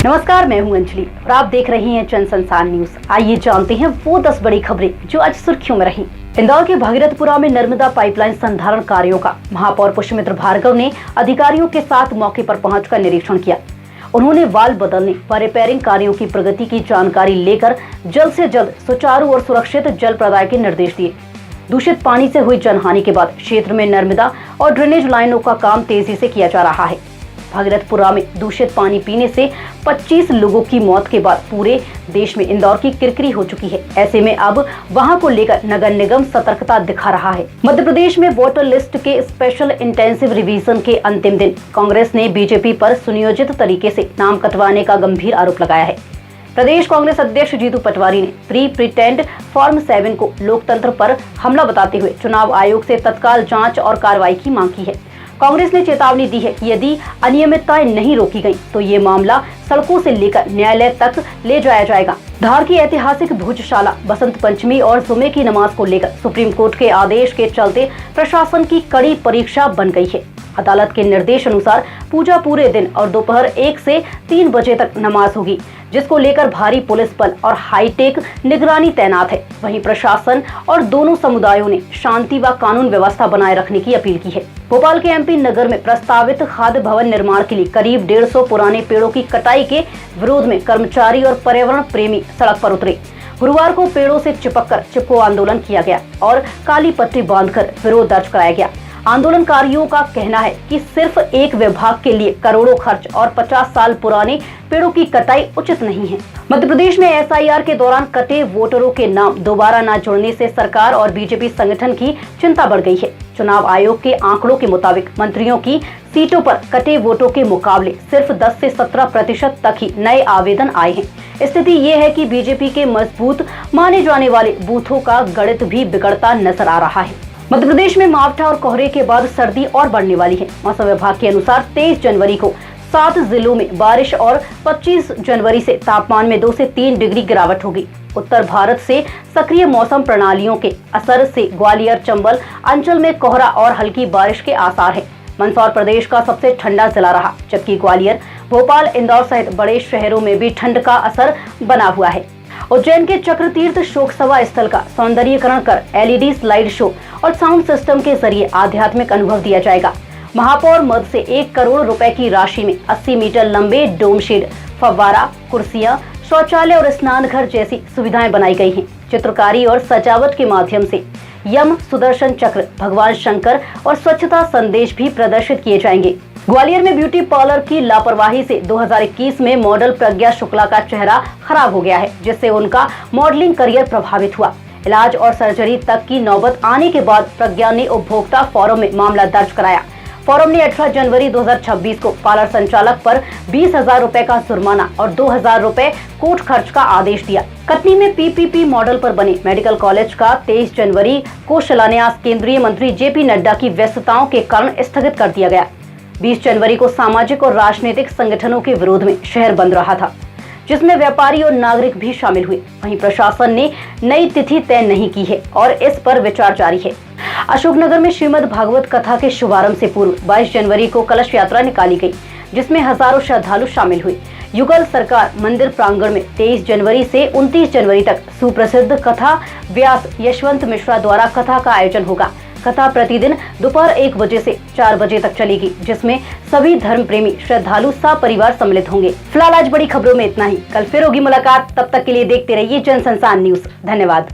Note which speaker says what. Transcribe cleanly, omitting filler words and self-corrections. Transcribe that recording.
Speaker 1: नमस्कार, मैं हूं अंजलि और आप देख रहे हैं जन संसार न्यूज। आइए जानते हैं वो 10 बड़ी खबरें जो आज सुर्खियों में रहीं। इंदौर के भगीरथपुरा में नर्मदा पाइपलाइन संधारण कार्यों का महापौर पुष्यमित्र भार्गव ने अधिकारियों के साथ मौके पर पहुंचकर निरीक्षण किया। उन्होंने वाल्व बदलने व रिपेयरिंग कार्यों की प्रगति की जानकारी लेकर जल्द से जल्द सुचारू और सुरक्षित जल प्रदाय के निर्देश दिए। दूषित पानी से हुई जनहानि के बाद क्षेत्र में नर्मदा और ड्रेनेज लाइनों का काम तेजी से किया जा रहा है। भगीरथपुरा में दूषित पानी पीने से 25 लोगों की मौत के बाद पूरे देश में इंदौर की किरकिरी हो चुकी है। ऐसे में अब वहां को लेकर नगर निगम सतर्कता दिखा रहा है। मध्य प्रदेश में वोटर लिस्ट के स्पेशल इंटेंसिव रिवीजन के अंतिम दिन कांग्रेस ने बीजेपी पर सुनियोजित तरीके से नाम कटवाने का गंभीर आरोप लगाया है। प्रदेश कांग्रेस अध्यक्ष जीतू पटवारी ने प्रीटेंड फॉर्म 7 को लोकतंत्र पर हमला बताते हुए चुनाव आयोग से तत्काल जांच और कार्रवाई की मांग की है। कांग्रेस ने चेतावनी दी है कि यदि अनियमितताएं नहीं रोकी गईं, तो ये मामला सड़कों से लेकर न्यायालय तक ले जाया जाएगा। धार की ऐतिहासिक भोजशाला बसंत पंचमी और जुमे की नमाज को लेकर सुप्रीम कोर्ट के आदेश के चलते प्रशासन की कड़ी परीक्षा बन गई है। अदालत के निर्देश अनुसार पूजा पूरे दिन और दोपहर 1 से 3 बजे तक नमाज होगी, जिसको लेकर भारी पुलिस बल और हाईटेक निगरानी तैनात है। वहीं प्रशासन और दोनों समुदायों ने शांति व कानून व्यवस्था बनाए रखने की अपील की है। भोपाल के एमपी नगर में प्रस्तावित खाद्य भवन निर्माण के लिए करीब 150 पुराने पेड़ों की कटाई के विरोध में कर्मचारी और पर्यावरण प्रेमी सड़क पर उतरे। गुरुवार को पेड़ों से चिपको आंदोलन किया गया और काली पट्टी बांधकर विरोध दर्ज कराया गया। आंदोलनकारियों का कहना है कि सिर्फ एक विभाग के लिए करोड़ों खर्च और 50 साल पुराने पेड़ों की कटाई उचित नहीं है। मध्य प्रदेश में एसआईआर के दौरान कटे वोटरों के नाम दोबारा न जोड़ने से सरकार और बीजेपी संगठन की चिंता बढ़ गई है। चुनाव आयोग के आंकड़ों के मुताबिक मंत्रियों की सीटों पर कटे वोटों के मुकाबले सिर्फ 10 से 17% तक ही नए आवेदन आए हैं। स्थिति ये है कि बीजेपी के मजबूत माने जाने वाले बूथों का गणित भी बिगड़ता नजर आ रहा है। मध्य प्रदेश में मावठा और कोहरे के बाद सर्दी और बढ़ने वाली है। मौसम विभाग के अनुसार 23 जनवरी को 7 जिलों में बारिश और 25 जनवरी से तापमान में 2 से 3 डिग्री गिरावट होगी। उत्तर भारत से सक्रिय मौसम प्रणालियों के असर से ग्वालियर चंबल अंचल में कोहरा और हल्की बारिश के आसार हैं। मंदसौर प्रदेश का सबसे ठंडा जिला रहा, जबकि ग्वालियर, भोपाल, इंदौर सहित बड़े शहरों में भी ठंड का असर बना हुआ है। उज्जैन के चक्रतीर्थ शोक सभा स्थल का सौंदर्यीकरण कर एलईडी स्लाइड शो और साउंड सिस्टम के जरिए आध्यात्मिक अनुभव दिया जाएगा। महापौर मद से 1 करोड़ रुपए की राशि में 80 मीटर लंबे डोम शेड, फव्वारा, कुर्सियां, शौचालय और स्नान घर जैसी सुविधाएं बनाई गई हैं। चित्रकारी और सजावट के माध्यम से यम, सुदर्शन चक्र, भगवान शंकर और स्वच्छता संदेश भी प्रदर्शित किए जाएंगे। ग्वालियर में ब्यूटी पार्लर की लापरवाही से 2021 में मॉडल प्रज्ञा शुक्ला का चेहरा खराब हो गया है, जिससे उनका मॉडलिंग करियर प्रभावित हुआ। इलाज और सर्जरी तक की नौबत आने के बाद प्रज्ञा ने उपभोक्ता फोरम में मामला दर्ज कराया। फोरम ने 18 जनवरी 2026 को पार्लर संचालक पर 20,000 रुपए का जुर्माना और 2,000 रुपए कोर्ट खर्च का आदेश दिया। कटनी में पीपीपी मॉडल पर बने मेडिकल कॉलेज का 23 जनवरी को शिलान्यास केंद्रीय मंत्री जेपी नड्डा की व्यस्तताओं के कारण स्थगित कर दिया गया। 20 जनवरी को सामाजिक और राजनीतिक संगठनों के विरोध में शहर बंद रहा था, जिसमें व्यापारी और नागरिक भी शामिल हुए। वहीं प्रशासन ने नई तिथि तय नहीं की है और इस पर विचार जारी है। अशोकनगर में श्रीमद् भागवत कथा के शुभारंभ से पूर्व 22 जनवरी को कलश यात्रा निकाली गई, जिसमें हजारों श्रद्धालु शामिल हुए। युगल सरकार मंदिर प्रांगण में 23 जनवरी से 29 जनवरी तक सुप्रसिद्ध कथा व्यास यशवंत मिश्रा द्वारा कथा का आयोजन होगा। कथा प्रतिदिन दोपहर 1 बजे से 4 बजे तक चलेगी, जिसमें सभी धर्म प्रेमी श्रद्धालु सपरिवार सम्मिलित होंगे। फिलहाल आज बड़ी खबरों में इतना ही। कल फिर होगी मुलाकात, तब तक के लिए देखते रहिए जन संसार न्यूज। धन्यवाद।